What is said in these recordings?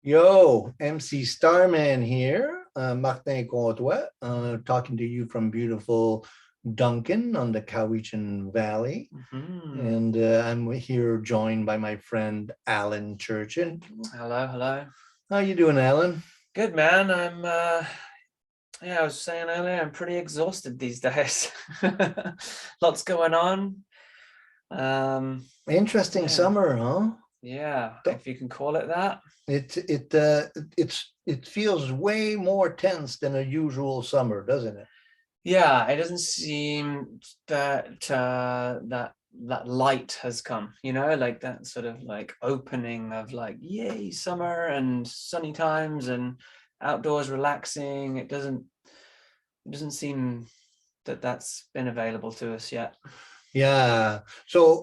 Yo, MC Starman here. Martin Comtois, talking to you from beautiful Duncan on the Cowichan Valley. Mhm. And I'm here joined by my friend Alan Churchin. Hello, hello. How you doing, Alan? Good man. I was saying earlier, I'm pretty exhausted these days. Lots going on. Interesting Yeah, summer, huh? yeah, Th- if you can call it that. it feels way more tense than a usual summer, doesn't it? Yeah, it doesn't seem that that light has come, like that sort of like opening of like, yay, summer and sunny times and outdoors relaxing. It doesn't seem that that's been available to us yet. Yeah. So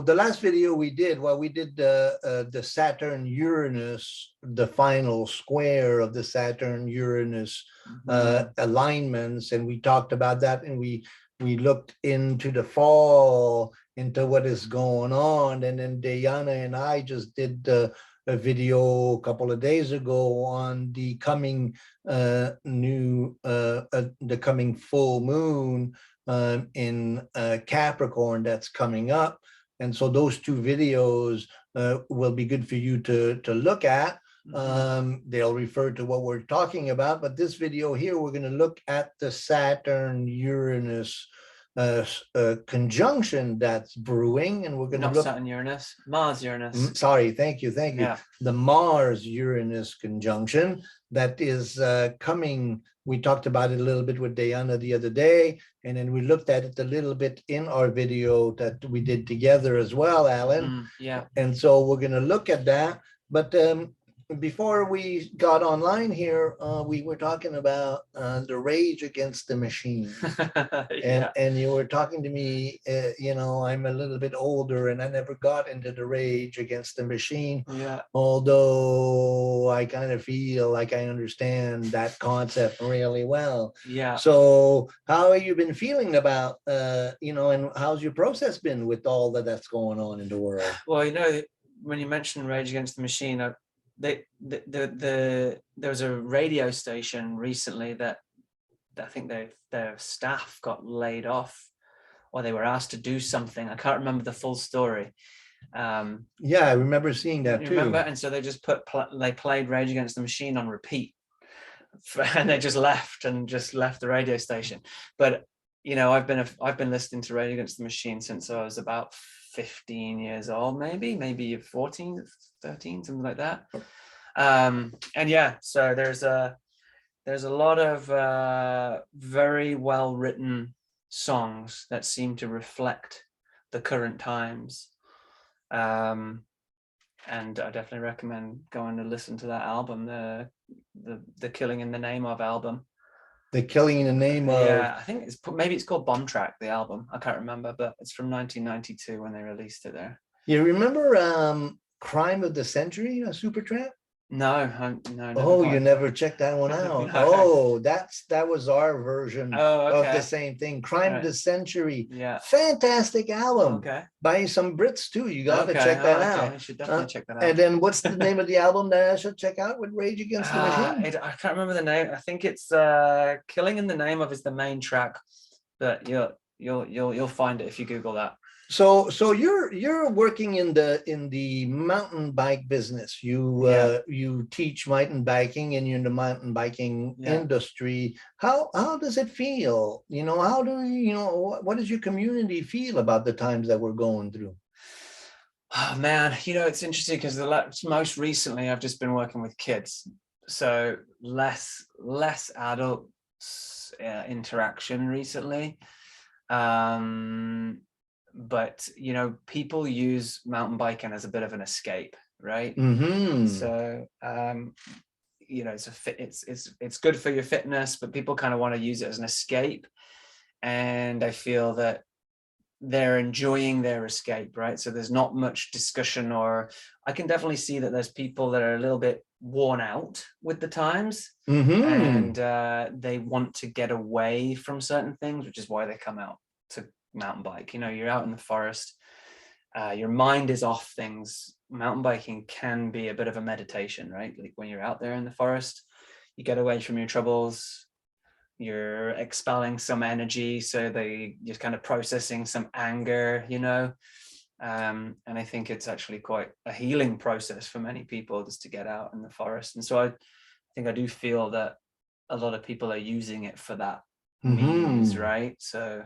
the last video we did, well, we did the Saturn Uranus, the final square of the Saturn Uranus Mhm. alignments, and we talked about that, and we looked into the fall, into what is going on, and then Diana and I just did a video a couple of days ago on the coming the coming full moon in Capricorn that's coming up. And so those two videos will be good for you to look at. They'll refer to what we're talking about, but this video here, we're going to look at the Saturn Uranus conjunction that's brewing, and we're going to Not look. Saturn Uranus, Mars Uranus. Sorry, thank you. Yeah. The Mars Uranus conjunction that is coming. We talked about it a little bit with Diana the other day, and then we looked at it a little bit in our video that we did together as well, Alan. Yeah. And so we're going to look at that. But before we got online here, we were talking about the Rage Against the Machine. Yeah. And you were talking to me, I'm a little bit older and I never got into the Rage Against the Machine, Yeah. although I kind of feel like I understand that concept really well. Yeah. So how have you been feeling about, and how's your process been with all that's going on in the world? Well, when you mentioned Rage Against the Machine, there was a radio station recently that I think their staff got laid off, or they were asked to do something. I can't remember the full story. Yeah, I remember seeing that You too. remember? And so they just they played Rage Against the Machine on repeat, and they just left the radio station. But I've been listening to Rage Against the Machine since I was about 15 years old, maybe 14, 13, something like that. And yeah, so there's a lot of very well written songs that seem to reflect the current times. And I definitely recommend going to listen to that album, the Killing in the Name of album. The Killing in the Name of. Yeah, I think it's called Bomb Track, the album. I can't remember, but it's from 1992 when they released it there. You remember Crime of the Century, Supertramp? No, Oh, you never checked that one out. No. Oh, that was our version of the same thing. Crime of the Century. Yeah. Fantastic album. Okay. By some Brits too. You got to check that out. I should definitely check that out. And then what's the name of the album that I should check out with Rage Against the Machine? I can't remember the name. I think it's Killing in the Name of is the main track, but you'll find it if you Google that. So you're working in the mountain bike business. You teach mountain biking and you're in the mountain biking industry. How does it feel? How do what does your community feel about the times that we're going through? Oh man, it's interesting because most recently I've just been working with kids, so less adult interaction recently. But people use mountain biking as a bit of an escape, right? So it's good for your fitness, but people kind of want to use it as an escape, and I feel that they're enjoying their escape, right? So there's not much discussion, or I can definitely see that there's people that are a little bit worn out with the times, and they want to get away from certain things, which is why they come out to mountain bike. You're out in the forest, your mind is off things mountain biking can be a bit of a meditation, right? Like when you're out there in the forest, you get away from your troubles, you're expelling some energy, so you're kind of processing some anger, you know. And I think it's actually quite a healing process for many people just to get out in the forest. And so I think I do feel that a lot of people are using it for that means, right? So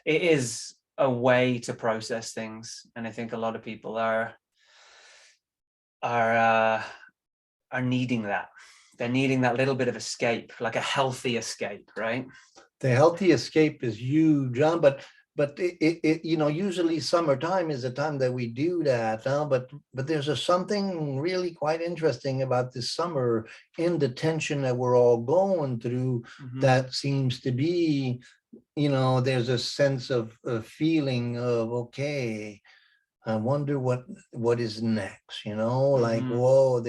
it is a way to process things, and I think a lot of people are needing that. They're needing that little bit of escape, like a healthy escape, right? The healthy escape is huge, John, but you know, usually summertime is the time that we do that, but there's something really quite interesting about this summer in the tension that we're all going through. That seems to be, you know, there's a sense of a feeling of, okay, I wonder what is next, you know, like, whoa,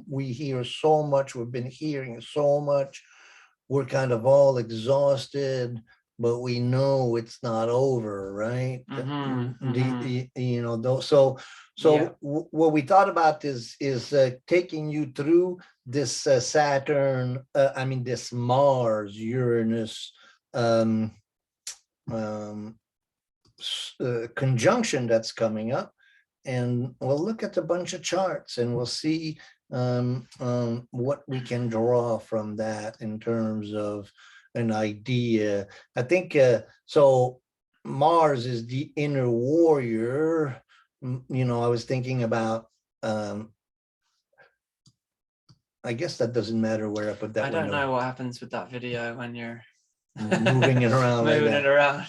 we hear so much, we've been hearing so much, we're kind of all exhausted, but we know it's not over, right? You know, so Yeah. what we thought about is taking you through this Saturn, this Mars Uranus conjunction that's coming up, and we'll look at a bunch of charts and we'll see what we can draw from that in terms of an idea. I think so. Mars is the inner warrior. You know, I was thinking about. I guess that doesn't matter where I put that. I don't know what happens with that video when you're moving it around, moving it around.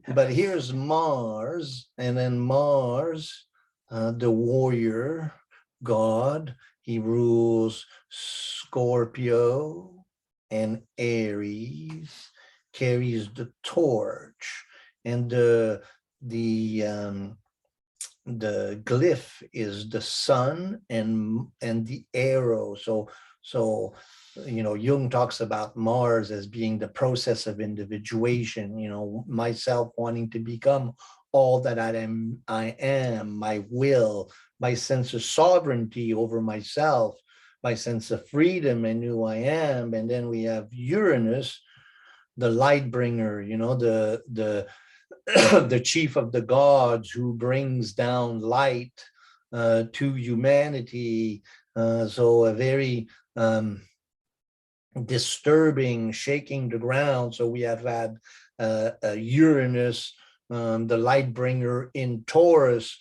But here's Mars, and then Mars, the warrior god, he rules Scorpio and Aries, carries the torch, and the glyph is the sun and the arrow. So you know, Jung talks about Mars as being the process of individuation, you know, myself wanting to become all that I am, my will, my sense of sovereignty over myself, my sense of freedom and who I am. And then we have Uranus, the light bringer, you know, the the chief of the gods who brings down light to humanity. So a very disturbing, shaking the ground. So we have had Uranus, the light bringer, in Taurus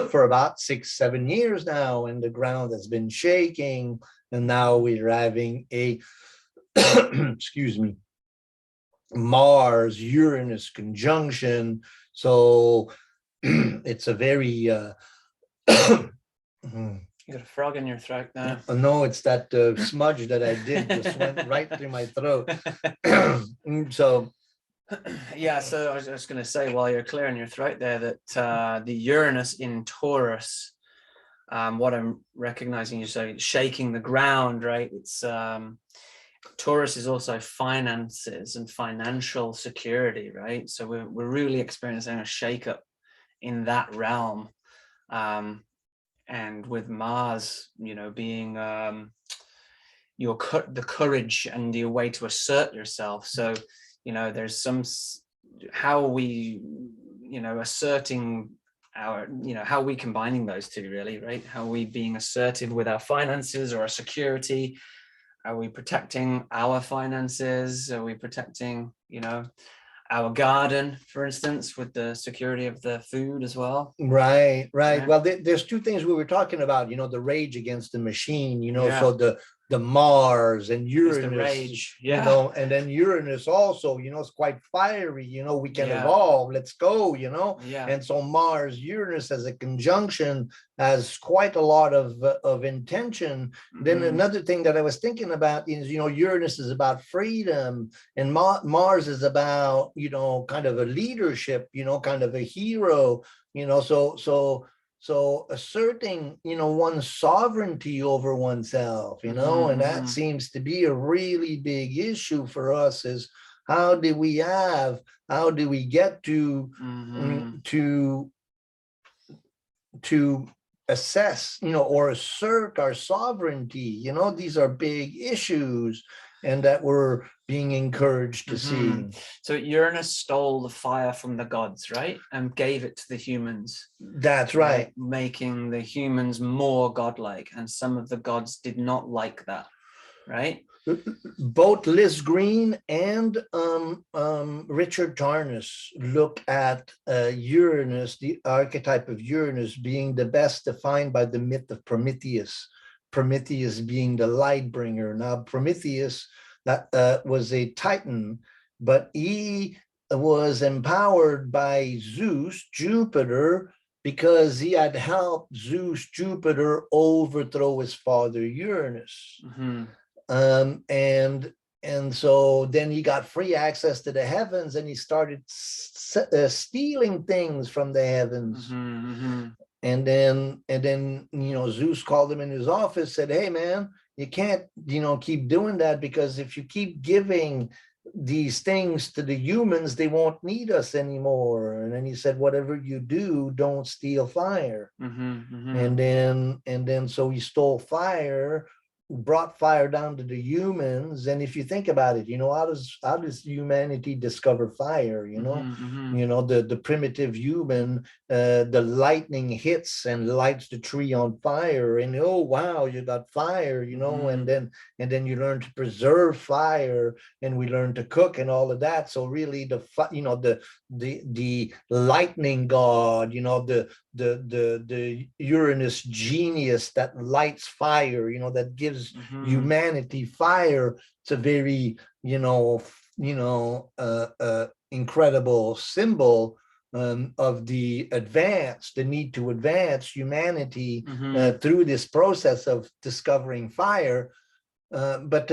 for about 6-7 years now, and the ground has been shaking. And now we're having a excuse me, Mars Uranus conjunction. So it's a very You got a frog in your throat now. no, it's that smudge that I did just went right through my throat. So yeah, so I was just going to say, while you're clearing your throat there, that the Uranus in Taurus, what I'm recognizing, you say shaking the ground, right? It's Taurus is also finances and financial security, right? So we're really experiencing a shakeup in that realm. And with Mars, you know, being the courage and your way to assert yourself. So, you know, there's some, how are we, you know, asserting our, you know, how are we combining those two, really, right? How are we being assertive with our finances or our security? Are we protecting our finances? Are we protecting, you know, our garden, for instance, with the security of the food as well? Right. Yeah. Well, there's two things we were talking about, you know, the rage against the machine, you know, Yeah. so the Mars and Uranus, the rage. Yeah. You know, and then Uranus also, you know, it's quite fiery, you know, we can Yeah. evolve, let's go, you know. Yeah. And so Mars Uranus as a conjunction has quite a lot of intention. Then another thing that I was thinking about is, you know, Uranus is about freedom, and Mars is about, you know, kind of a leadership, you know, kind of a hero, you know, so asserting, you know, one's sovereignty over oneself, you know, and that seems to be a really big issue for us, is how do we get to to assess, or assert our sovereignty. These are big issues, and that we're being encouraged to see. So Uranus stole the fire from the gods, right? And gave it to the humans. That's right. Making the humans more godlike. And some of the gods did not like that, right? Both Liz Green and Richard Tarnas look at Uranus, the archetype of Uranus, being the best defined by the myth of Prometheus. Prometheus being the light bringer. Now, Prometheus, that was a Titan, but he was empowered by Zeus, Jupiter, because he had helped Zeus, Jupiter, overthrow his father Uranus. And so then he got free access to the heavens, and he started stealing things from the heavens. And then Zeus called him in his office, said, hey man, you can't keep doing that, because if you keep giving these things to the humans, they won't need us anymore. And then he said, whatever you do, don't steal fire. And then so he stole fire, brought fire down to the humans. And if you think about it, how does humanity discover fire? The primitive human, the lightning hits and lights the tree on fire, and oh wow, you got fire, and then you learn to preserve fire, and we learn to cook and all of that. So really the lightning god, the Uranus genius that lights fire, that gives humanity fire. It's a very incredible symbol of the need to advance humanity through this process of discovering fire. But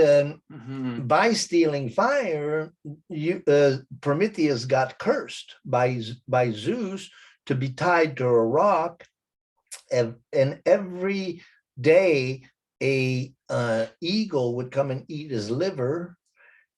by stealing fire, Prometheus got cursed by Zeus to be tied to a rock, and every day a eagle would come and eat his liver,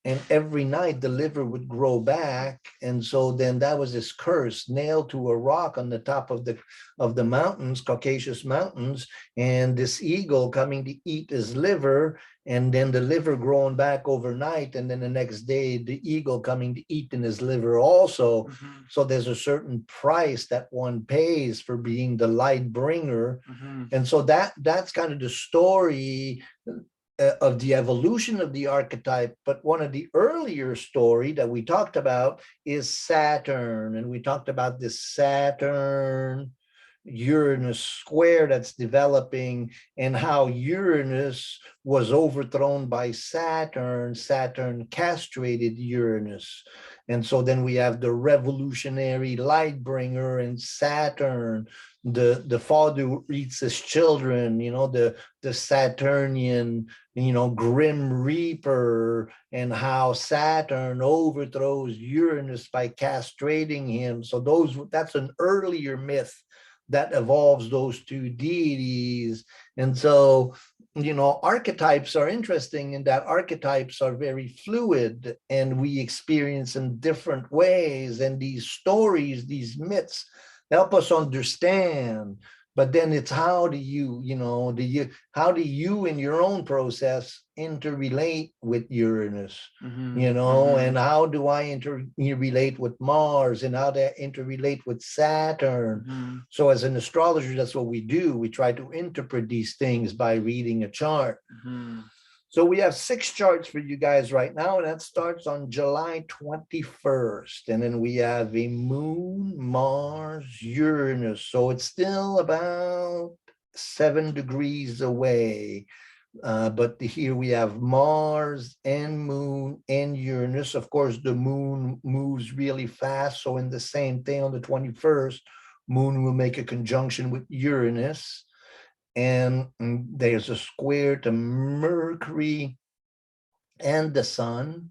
and every night the liver would grow back. And so then that was his curse, nailed to a rock on the top of the mountains, Caucasus Mountains, and this eagle coming to eat his liver, and then the liver growing back overnight, and then the next day the eagle coming to eat in his liver also. So there's a certain price that one pays for being the light bringer. And so that's kind of the story of the evolution of the archetype. But one of the earlier story that we talked about is Saturn, and we talked about this Saturn Uranus square that's developing, and how Uranus was overthrown by Saturn. Saturn castrated Uranus. And so then we have the revolutionary light bringer in Saturn, the father who eats his children, the Saturnian, grim reaper, and how Saturn overthrows Uranus by castrating him. So that's an earlier myth that evolves those two deities. And so, archetypes are interesting in that archetypes are very fluid, and we experience in different ways. And these stories, these myths, help us understand. But then it's how do you in your own process interrelate with Uranus, and how do I interrelate with Mars, and how to interrelate with Saturn. So as an astrologer, that's what we do. We try to interpret these things by reading a chart. So we have 6 charts for you guys right now, and that starts on July 21st. And then we have a moon, Mars, Uranus. So it's still about 7 degrees away. But here we have Mars and moon and Uranus. Of course, the moon moves really fast. So in the same thing, on the 21st, moon will make a conjunction with Uranus. And there's a square to Mercury and the sun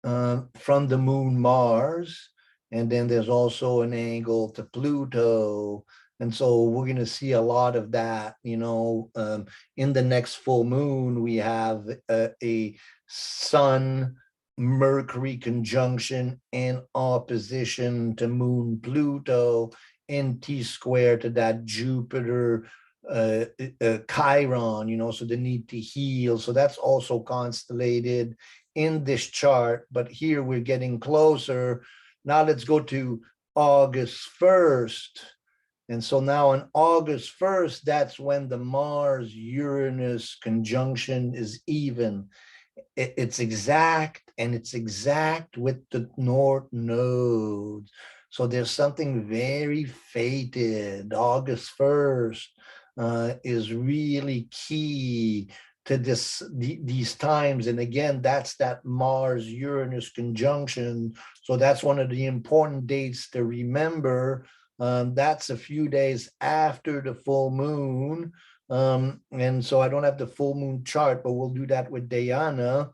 from the moon Mars. And then there's also an angle to Pluto. And so we're going to see a lot of that, in the next full moon. We have a sun Mercury conjunction in opposition to moon Pluto. NT square to that Jupiter Chiron, you know, so the need to heal. So that's also constellated in this chart. But here we're getting closer. Now let's go to August 1st. And so now on August 1st, that's when the Mars-Uranus conjunction is even. It's exact, and it's exact with the North Node. So there's something very fated. August 1st is really key to these times. And again, that's that Mars-Uranus conjunction. So that's one of the important dates to remember. That's a few days after the full moon. And so I don't have the full moon chart, but we'll do that with Diana.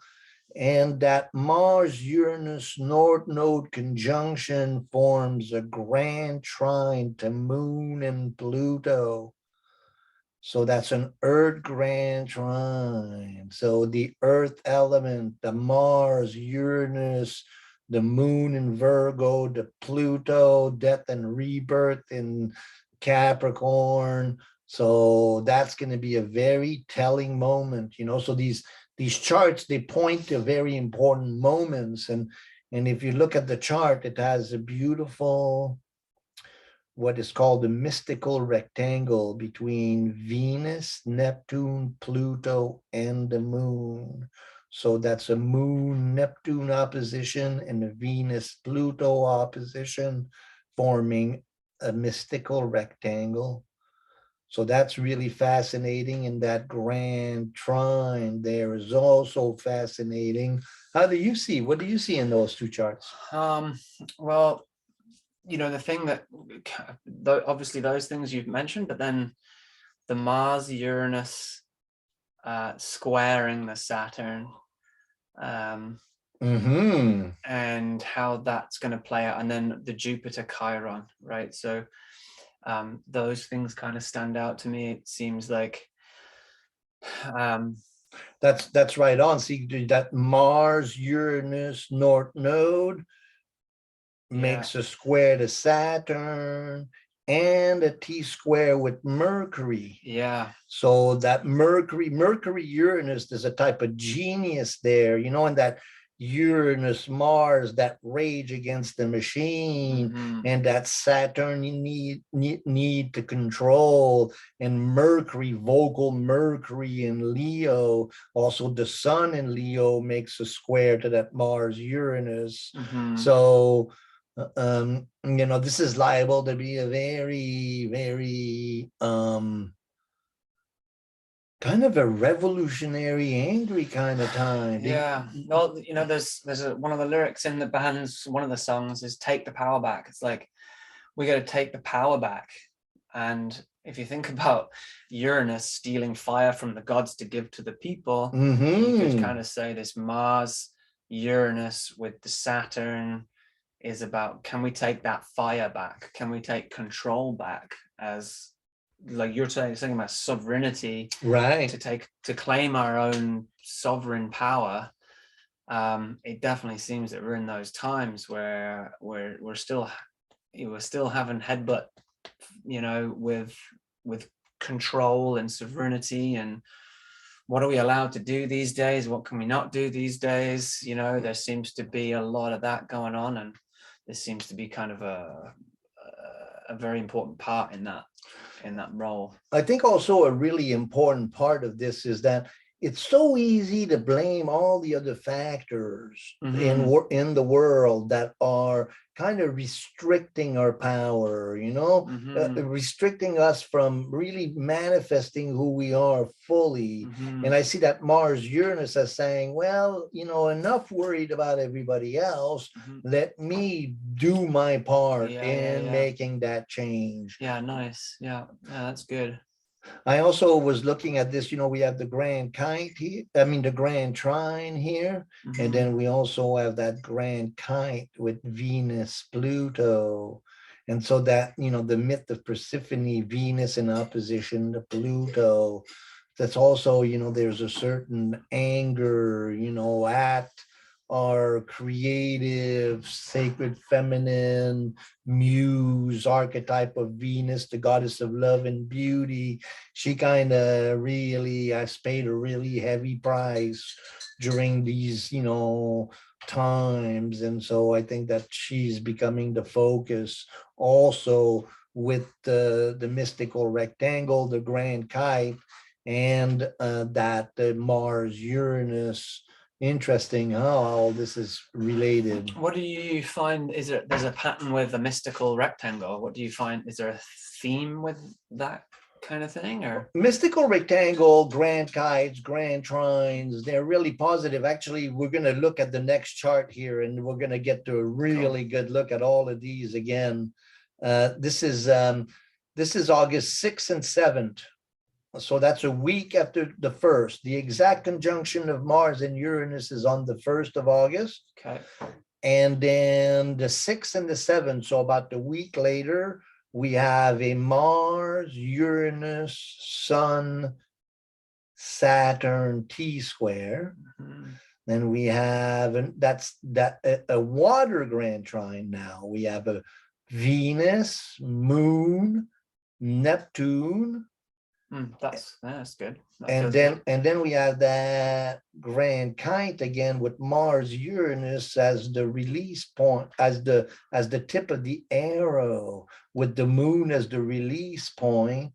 And that Mars-Uranus North Node conjunction forms a grand trine to Moon and Pluto. So that's an Earth grand trine. So the Earth element, the Mars, Uranus, the Moon in Virgo, the Pluto, death and rebirth in Capricorn. So that's going to be a very telling moment, you know. So these charts, they point to very important moments. And if you look at the chart, it has a beautiful, what is called the mystical rectangle between Venus, Neptune, Pluto, and the moon. So that's a moon-Neptune opposition and a Venus-Pluto opposition, forming a mystical rectangle. So that's really fascinating. And that grand trine there is also fascinating. How do you see? What do you see in those two charts? Well, you know, the thing that obviously those things you've mentioned, but then the Mars Uranus squaring the Saturn, and how that's going to play out, and then the Jupiter Chiron, right? So those things kind of stand out to me. It seems like that's right on. See, that Mars Uranus North Node makes a square to Saturn and a T-square with Mercury. Yeah. So that Mercury Uranus, there's a type of genius there, you know, and that Uranus Mars, that rage against the machine, and that Saturn you need to control, and Mercury, vocal Mercury in Leo, also the sun in Leo makes a square to that Mars Uranus. So you know, this is liable to be a very, very kind of a revolutionary, angry kind of time. Yeah. Well, you know, there's one of the lyrics in the band's, one of the songs is "Take the power back." It's like, we got to take the power back. And if you think about Uranus stealing fire from the gods to give to the people, you could kind of say this Mars Uranus with the Saturn is about, can we take that fire back? Can we take control back? As like you're saying about sovereignty, right? To claim our own sovereign power. It definitely seems that we're in those times where we're still having headbutt, you know, with control and sovereignty, and what are we allowed to do these days? What can we not do these days? You know, there seems to be a lot of that going on, and this seems to be kind of a very important part in that role. I think also a really important part of this is that it's so easy to blame all the other factors in the world that are kind of restricting our power, you know, restricting us from really manifesting who we are fully. And I see that Mars Uranus as saying, well, you know, enough worried about everybody else. Let me do my part in making that change. Yeah, nice. Yeah, that's good. I also was looking at this, you know, we have the grand kite here, the grand trine here, and then we also have that grand kite with Venus, Pluto. And so that, you know, the myth of Persephone, Venus in opposition to Pluto, that's also, you know, there's a certain anger, you know, at our creative, sacred feminine muse archetype of Venus, the goddess of love and beauty. She kind of really has paid a really heavy price during these, times. And so I think that she's becoming the focus also with the mystical rectangle, the grand kite, and that Mars Uranus. Interesting how all this is related. What do you find? There's a pattern with a mystical rectangle? What do you find? Is there a theme with that kind of thing? Or mystical rectangle, grand kites, grand trines, they're really positive. Actually, we're going to look at the next chart here, and we're going to get to a really good look at all of these again. This is August 6th and 7th. So that's a week after the 1st. The exact conjunction of Mars and Uranus is on the 1st of August. okay. And then the 6th and the 7th, so about a week later, we have a Mars, Uranus, Sun, Saturn T-square. Then we have, and that's a water grand trine now. We have a Venus, Moon, Neptune. That's good. And then we have that grand kite again with Mars Uranus as the release point, as the tip of the arrow, with the moon as the release point.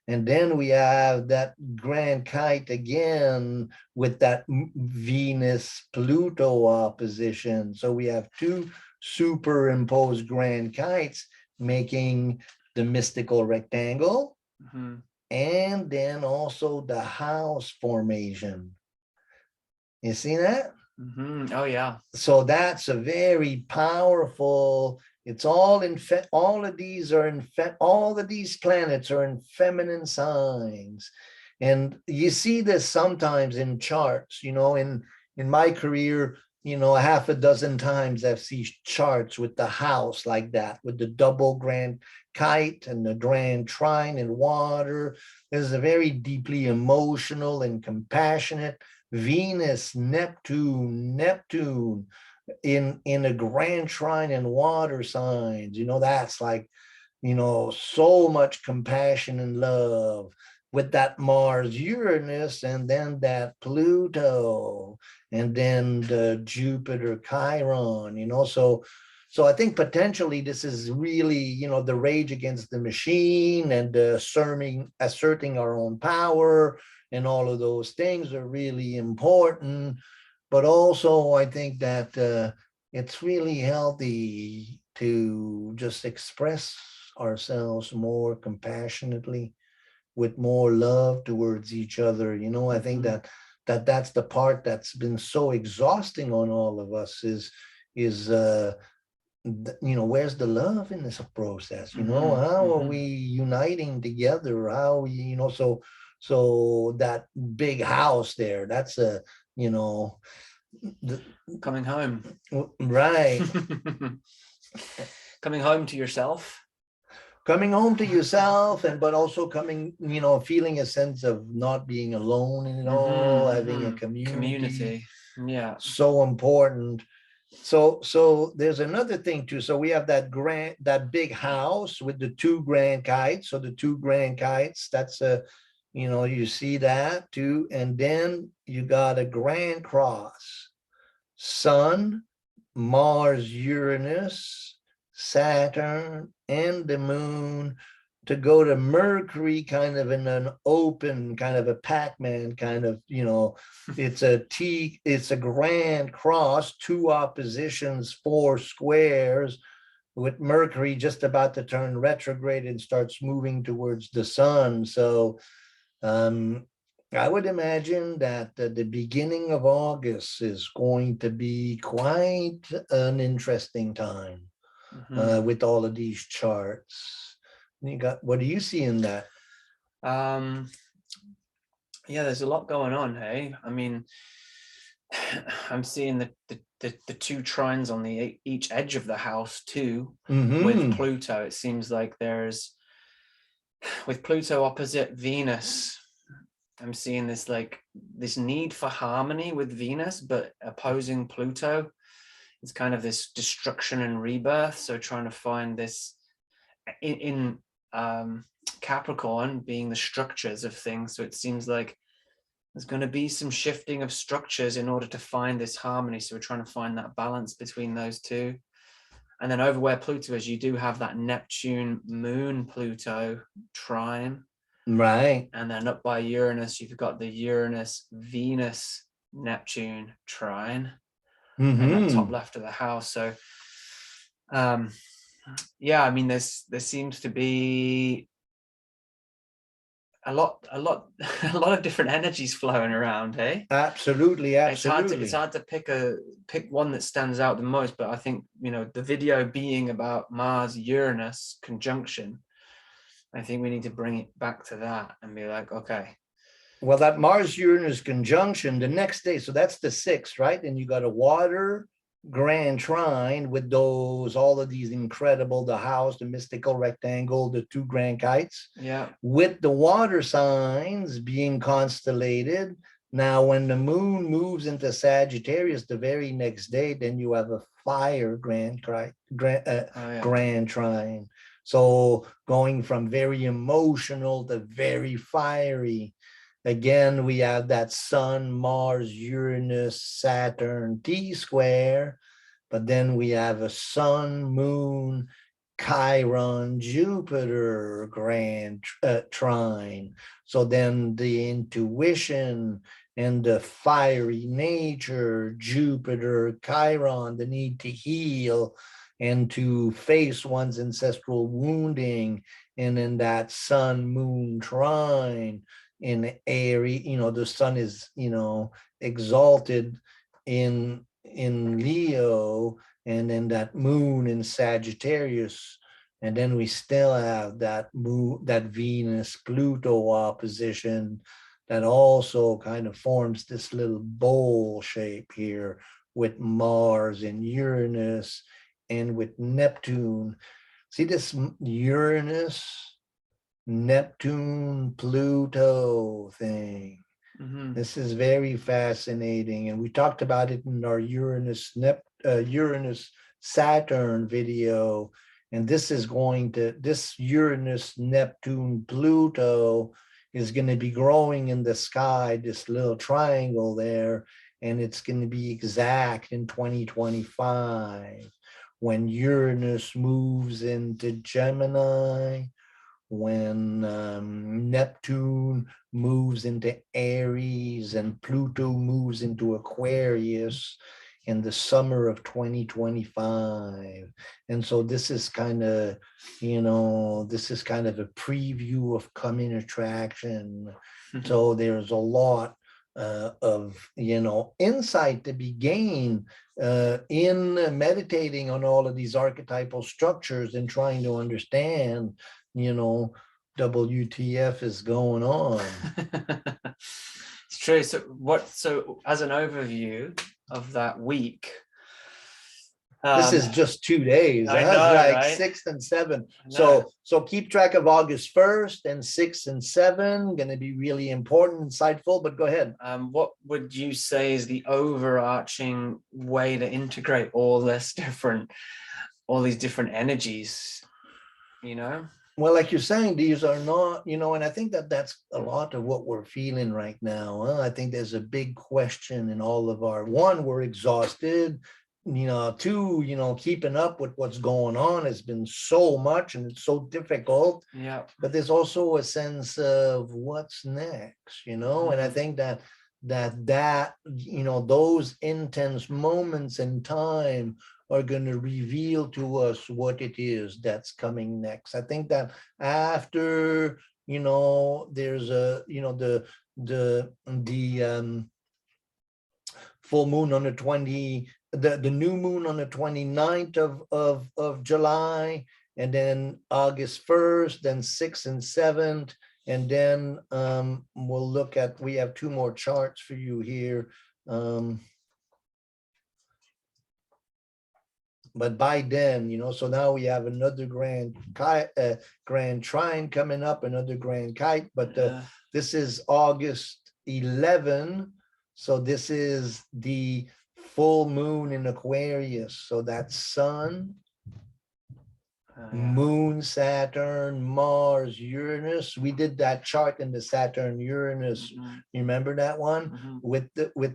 And then we have that grand kite again with that Venus Pluto opposition. So we have two superimposed grand kites making the mystical rectangle. And then also the house formation. You see that? Oh yeah. So that's a very powerful. It's all in all of these planets are in feminine signs, and you see this sometimes in charts. In my career, a half a dozen times I've seen charts with the house like that, with the double grand kite and the grand trine in water. There's a very deeply emotional and compassionate Venus, Neptune in a grand trine in water signs. That's like, so much compassion and love, with that Mars Uranus, and then that Pluto, and then the Jupiter Chiron. So I think potentially this is really, the rage against the machine, and asserting our own power, and all of those things are really important. But also I think that it's really healthy to just express ourselves more compassionately, with more love towards each other. I think that's the part that's been so exhausting on all of us is where's the love in this process? How are we uniting together? How we, so that big house there, that's coming home. Right. Coming home to yourself. Coming home to yourself, but also feeling a sense of not being alone in it all, having a community. Yeah. So important. So there's another thing too. So we have that big house with the two grand kites. So the two grand kites, that's you see that too. And then you got a grand cross, Sun, Mars, Uranus, Saturn, and the moon, to go to Mercury, kind of in an open, kind of a Pac-Man kind of, it's a grand cross, two oppositions, four squares, with Mercury just about to turn retrograde and starts moving towards the sun. So I would imagine that the beginning of August is going to be quite an interesting time with all of these charts. What do you see in that? Yeah, there's a lot going on. Hey, I mean, I'm seeing the two trines on each edge of the house too. With Pluto, it seems like with Pluto opposite Venus, I'm seeing this like this need for harmony with Venus, but opposing Pluto. It's kind of this destruction and rebirth. So trying to find this in Capricorn being the structures of things. So it seems like there's going to be some shifting of structures in order to find this harmony. So we're trying to find that balance between those two. And then over where Pluto is, you do have that Neptune moon Pluto trine. Right. And then up by Uranus, you've got the Uranus Venus Neptune trine. And that top left of the house. So yeah, I mean, there seems to be a lot of different energies flowing around, hey? Absolutely. It's hard to pick one that stands out the most, but I think, you know, the video being about Mars Uranus conjunction, I think we need to bring it back to that and be like, okay. Well, that Mars Uranus conjunction the next day, so that's the 6th, right? And you got a water grand trine with all of these incredible, the house, the mystical rectangle, the 2 grand kites. Yeah. With the water signs being constellated. Now, when the moon moves into Sagittarius the very next day, then you have a fire grand trine. So going from very emotional to very fiery. Again, we have that Sun, Mars, Uranus, Saturn, T-square, but then we have a Sun, Moon, Chiron, Jupiter grand trine. So then the intuition and the fiery nature, Jupiter, Chiron, the need to heal and to face one's ancestral wounding, and then that Sun, Moon trine in Aries, you know, the sun is, you know, exalted in Leo, and then that moon in Sagittarius, and then we still have that Venus Pluto opposition that also kind of forms this little bowl shape here with Mars and Uranus and with Neptune. See this Uranus, Neptune, Pluto thing. This is very fascinating, and we talked about it in our Uranus Saturn video. And this Uranus, Neptune, Pluto is going to be growing in the sky, this little triangle there, and it's going to be exact in 2025 when Uranus moves into Gemini, when Neptune moves into Aries and Pluto moves into Aquarius in the summer of 2025. And so this is kind of, you know, this is kind of a preview of coming attraction. So there's a lot of, you know, insight to be gained in meditating on all of these archetypal structures and trying to understand, you know, WTF is going on. It's true. So as an overview of that week, this is just 2 days. I That's know, like right? 6th and 7th. So keep track of August 1st and 6th and 7th. Going to be really important, insightful, but go ahead. What would you say is the overarching way to integrate all these different energies, you know? Well, like you're saying, these are not, you know, and I think that that's a lot of what we're feeling right now. I think there's a big question in all of our, one, we're exhausted, you know, two, you know, keeping up with what's going on has been so much and it's so difficult. Yeah. But there's also a sense of what's next, you know, and I think that, you know, those intense moments in time are going to reveal to us what it is that's coming next. I think that after, you know, there's a, you know, the full moon on the new moon on the 29th of July, and then August 1st, then 6th and 7th. And then we'll look at, we have 2 more charts for you here. but by then, so now we have another grand trine coming up, another grand kite, but this is August 11. So this is the full moon in Aquarius. So that's Sun, Moon, Saturn, Mars, Uranus. We did that chart in the Saturn Uranus. You remember that one with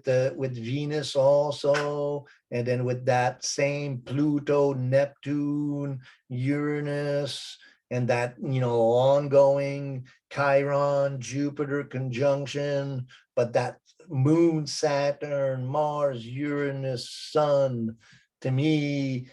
Venus also, and then with that same Pluto, Neptune, Uranus, and that ongoing Chiron, Jupiter conjunction. But that Moon, Saturn, Mars, Uranus, Sun, to me,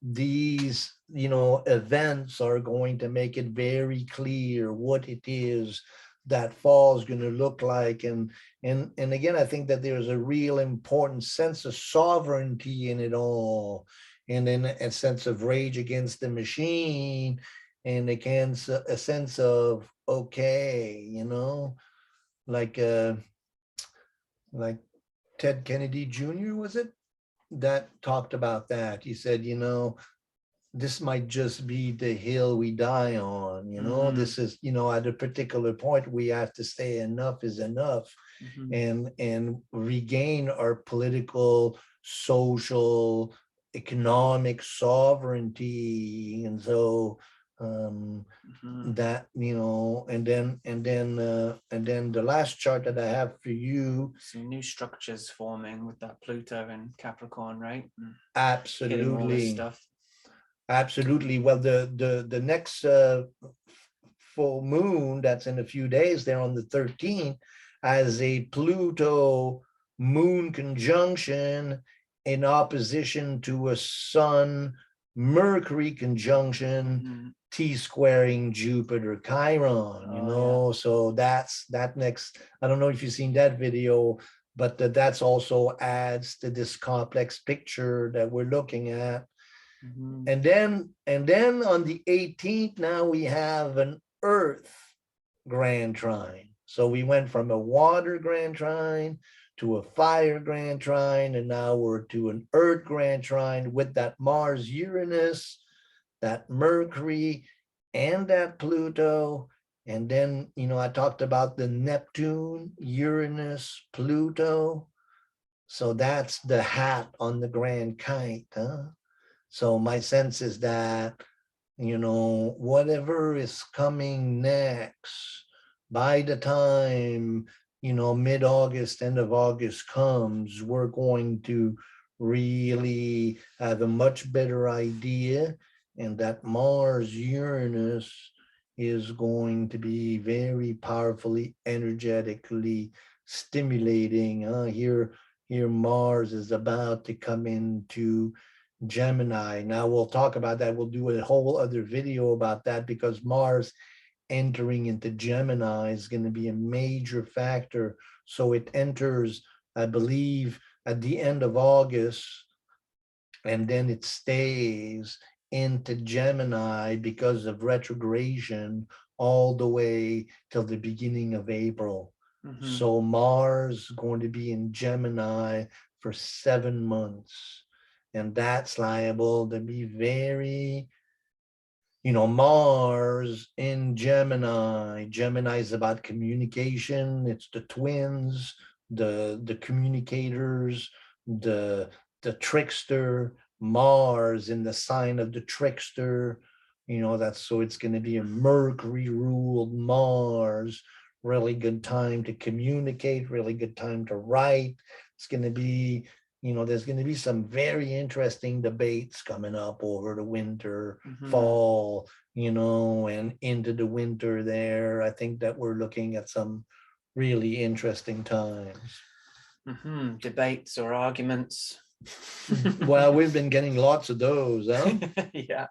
these events are going to make it very clear what it is that fall is going to look like. And again, I think that there's a real important sense of sovereignty in it all, and then a sense of rage against the machine, and again a sense of okay, like Ted Kennedy Jr., was it, that talked about that? He said, this might just be the hill we die on. This is, at a particular point we have to say enough is enough, and regain our political, social, economic sovereignty. And so that, and then the last chart that I have for you, some new structures forming with that Pluto in Capricorn, right? Absolutely. Stuff. Absolutely. Well, the next full moon, that's in a few days, there on the 13th, as a Pluto moon conjunction in opposition to a Sun Mercury conjunction, T-squaring Jupiter Chiron, so that's that next. I don't know if you've seen that video, but that's also adds to this complex picture that we're looking at. And then on the 18th, now we have an Earth grand trine. So we went from a water grand trine to a fire grand trine, and now we're to an Earth grand trine with that Mars Uranus, that Mercury, and that Pluto. And then, I talked about the Neptune, Uranus, Pluto. So that's the hat on the grand kite, huh? So my sense is that, whatever is coming next, by the time, mid-August, end of August comes, we're going to really have a much better idea. And that Mars Uranus is going to be very powerfully, energetically stimulating. Here Mars is about to come into Gemini. Now we'll talk about that. We'll do a whole other video about that, because Mars entering into Gemini is going to be a major factor. So it enters, I believe, at the end of August, and then it stays into Gemini because of retrogradation all the way till the beginning of April. So Mars going to be in Gemini for 7 months. And that's liable to be very, Mars in Gemini. Gemini is about communication. It's the twins, the communicators, the trickster. Mars in the sign of the trickster. That's, so it's going to be a Mercury ruled Mars. Really good time to communicate, really good time to write. It's going to be, there's going to be some very interesting debates coming up over the winter, fall, and into the winter there. I think that we're looking at some really interesting times. Debates or arguments. Well, we've been getting lots of those, huh? Yeah.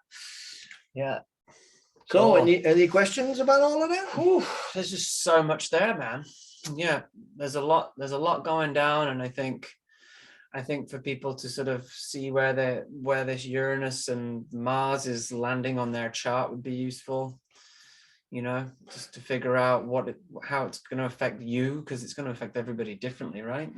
So cool. Any questions about all of that? Whew, there's just so much there, man. Yeah, there's a lot going down, and I think for people to sort of see where this Uranus and Mars is landing on their chart would be useful, just to figure out how it's going to affect you, because it's going to affect everybody differently, right?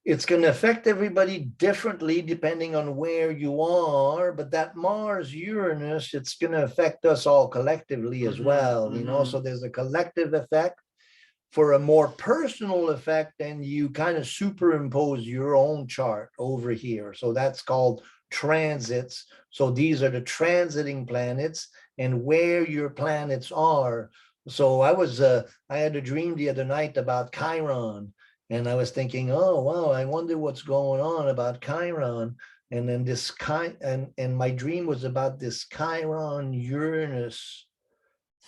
It's going to affect everybody differently depending on where you are, but that Mars Uranus, it's going to affect us all collectively as well, you know, so there's a collective effect. For a more personal effect, then you kind of superimpose your own chart over here. So that's called transits. So these are the transiting planets and where your planets are. So I had a dream the other night about Chiron, and I was thinking, oh wow, I wonder what's going on about Chiron. And then and my dream was about this Chiron Uranus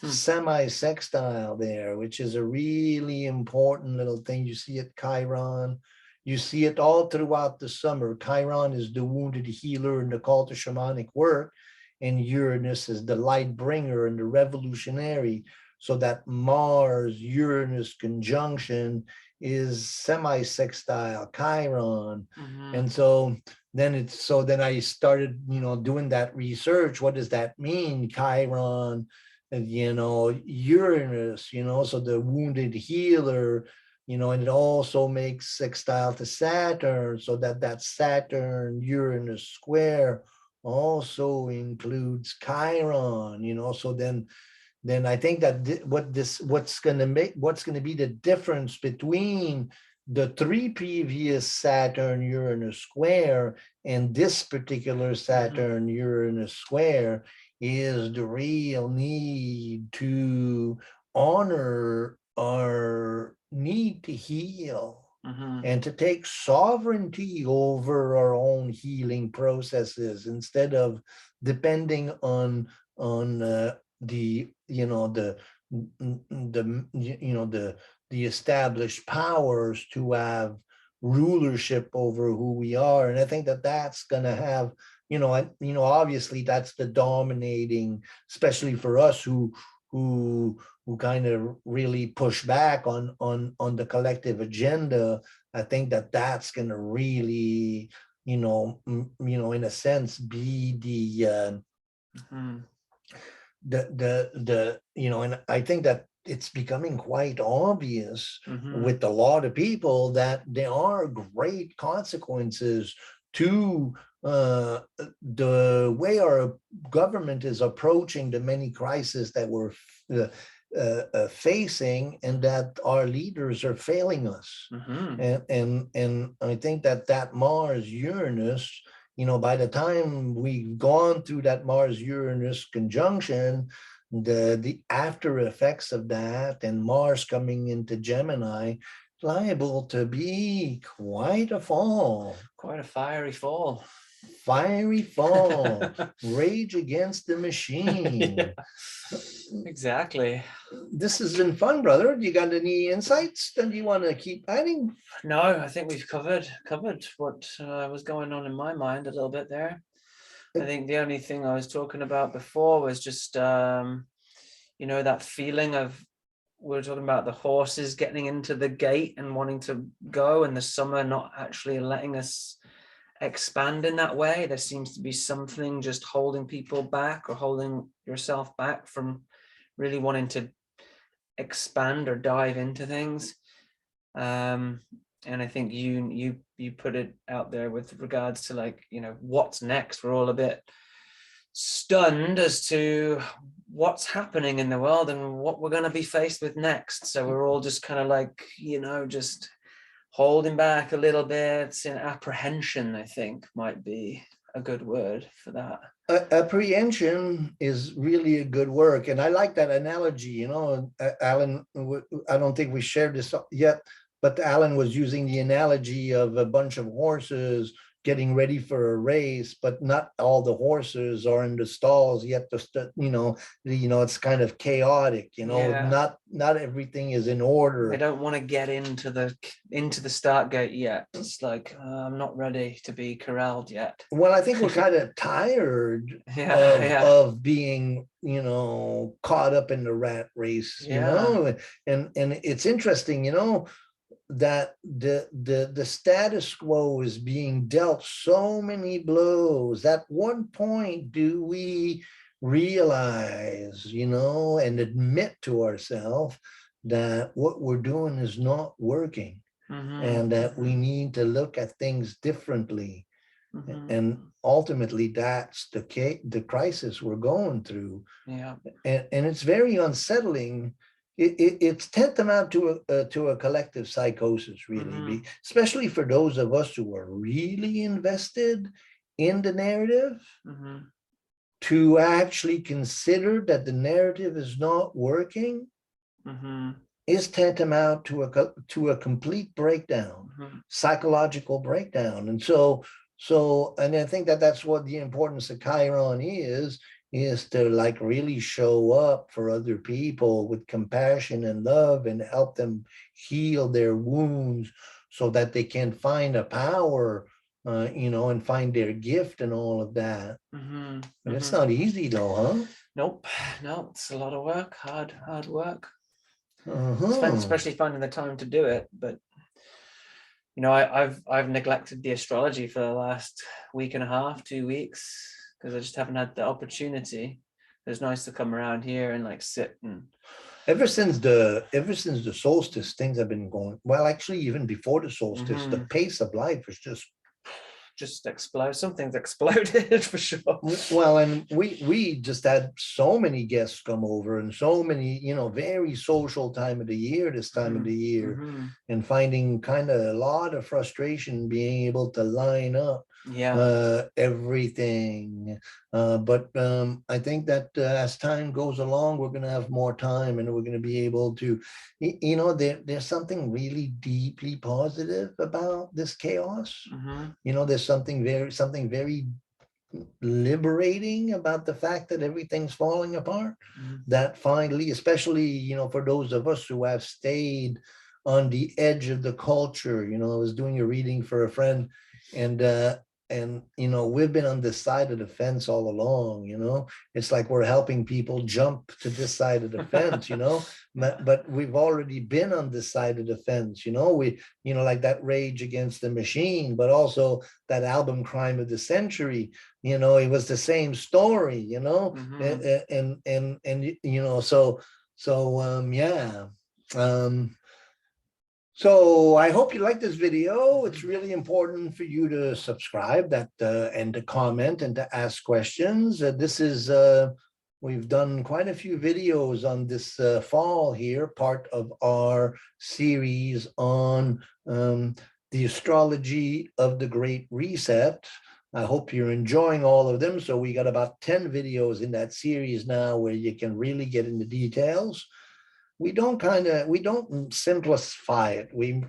semi-sextile there, which is a really important little thing. You see it, Chiron. You see it all throughout the summer. Chiron is the wounded healer and the call to shamanic work, and Uranus is the light bringer and the revolutionary. So that Mars-Uranus conjunction is semi-sextile Chiron. And so then I started, doing that research. What does that mean? Chiron, Uranus, so the wounded healer, and it also makes sextile to Saturn, so that Saturn Uranus square also includes Chiron, so then I think that what's going to be the difference between the three previous Saturn Uranus square and this particular Saturn Uranus square is the real need to honor our need to heal and to take sovereignty over our own healing processes instead of depending on the established powers to have rulership over who we are. And I think that that's going to have, obviously that's the dominating, especially for us who kind of really push back on the collective agenda. I think that that's going to really, in a sense, be and I think that it's becoming quite obvious with a lot of people that there are great consequences to the way our government is approaching the many crises that we're facing, and that our leaders are failing us. And I think that Mars Uranus, by the time we've gone through that Mars Uranus conjunction, the after effects of that, and Mars coming into Gemini, liable to be quite a fall. Quite a fiery fall. Fiery fall. Rage against the machine. Yeah, exactly. This has been fun, brother. You got any insights? Then do you want to keep adding? No, I think we've covered what was going on in my mind a little bit there. I think the only thing I was talking about before was just that feeling of, we were talking about the horses getting into the gate and wanting to go, and the summer not actually letting us expand in that way. There seems to be something just holding people back, or holding yourself back from really wanting to expand or dive into things. And I think you put it out there with regards to what's next. We're all a bit stunned as to what's happening in the world and what we're going to be faced with next. So we're all just kind of just holding back a little bit. In apprehension, I think, might be a good word for that. Apprehension is really a good word, and I like that analogy. Alan, I don't think we shared this yet, but Alan was using the analogy of a bunch of horses getting ready for a race, but not all the horses are in the stalls yet. It's kind of chaotic. Yeah. Not everything is in order. I don't want to get into the start gate yet. It's like I'm not ready to be corralled yet. Well, I think we're kind of tired of being, caught up in the rat race. And it's interesting, that the status quo is being dealt so many blows. At one point, do we realize, and admit to ourselves that what we're doing is not working? and that we need to look at things differently. And ultimately, that's the crisis we're going through. Yeah. And it's very unsettling. It's tantamount to a collective psychosis, really, especially for those of us who are really invested in the narrative, to actually consider that the narrative is not working is tantamount to a complete breakdown, psychological breakdown. And and I think that that's what the importance of Chiron is to like really show up for other people with compassion and love and help them heal their wounds so that they can find a power, and find their gift and all of that. But it's not easy though, huh? Nope. No, it's a lot of work, hard work. Especially finding the time to do it. But I've neglected the astrology for the last week and a half, 2 weeks, because I just haven't had the opportunity. It's nice to come around here and like sit and. Ever since the solstice, things have been going well. Actually, even before the solstice, the pace of life is just explode. Something's exploded for sure. Well, and we just had so many guests come over and so many, very social time of the year, this time of the year, and finding kind of a lot of frustration being able to line up everything. But I think that as time goes along, we're going to have more time and we're going to be able to, there's something really deeply positive about this chaos. There's something very liberating about the fact that everything's falling apart, that finally, especially, for those of us who have stayed on the edge of the culture. I was doing a reading for a friend, and we've been on this side of the fence all along. It's like we're helping people jump to this side of the fence, but we've already been on this side of the fence. We like that Rage Against the Machine, but also that album Crime of the Century. It was the same story, So I hope you like this video. It's really important for you to subscribe and to comment and to ask questions. We've done quite a few videos on this fall here, part of our series on the astrology of the Great Reset. I hope you're enjoying all of them. So we got about 10 videos in that series now where you can really get into details. We don't simplify it. We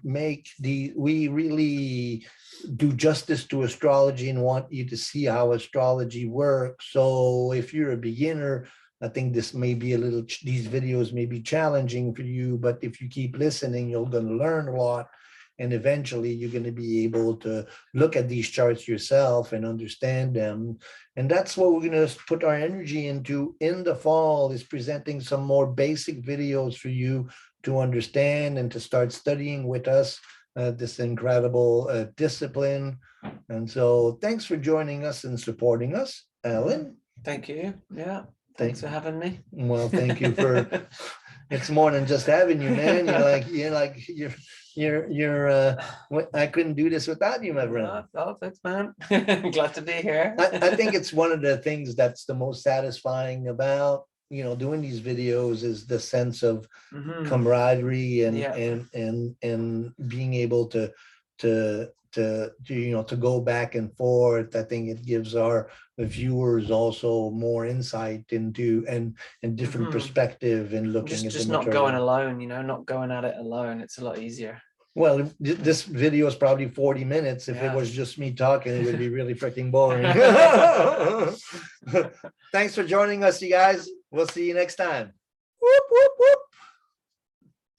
really do justice to astrology and want you to see how astrology works. So if you're a beginner, I think these videos may be challenging for you, but if you keep listening, you're going to learn a lot. And eventually you're going to be able to look at these charts yourself and understand them. And that's what we're going to put our energy into in the fall, is presenting some more basic videos for you to understand and to start studying with us this incredible discipline. And so thanks for joining us and supporting us, Alan. Thank you. Yeah. Thanks for having me. Well, thank you for, it's more than just having you, man. I couldn't do this without you, my friend. Oh, thanks, man. Glad to be here. I think it's one of the things that's the most satisfying about, doing these videos, is the sense of camaraderie and being able to go back and forth. I think it gives our viewers also more insight into and different perspective in looking at just not going alone, not going at it alone. It's a lot easier. Well, this video is probably 40 minutes. If it was just me talking, it would be really freaking boring. Thanks for joining us, you guys. We'll see you next time. Whoop, whoop, whoop.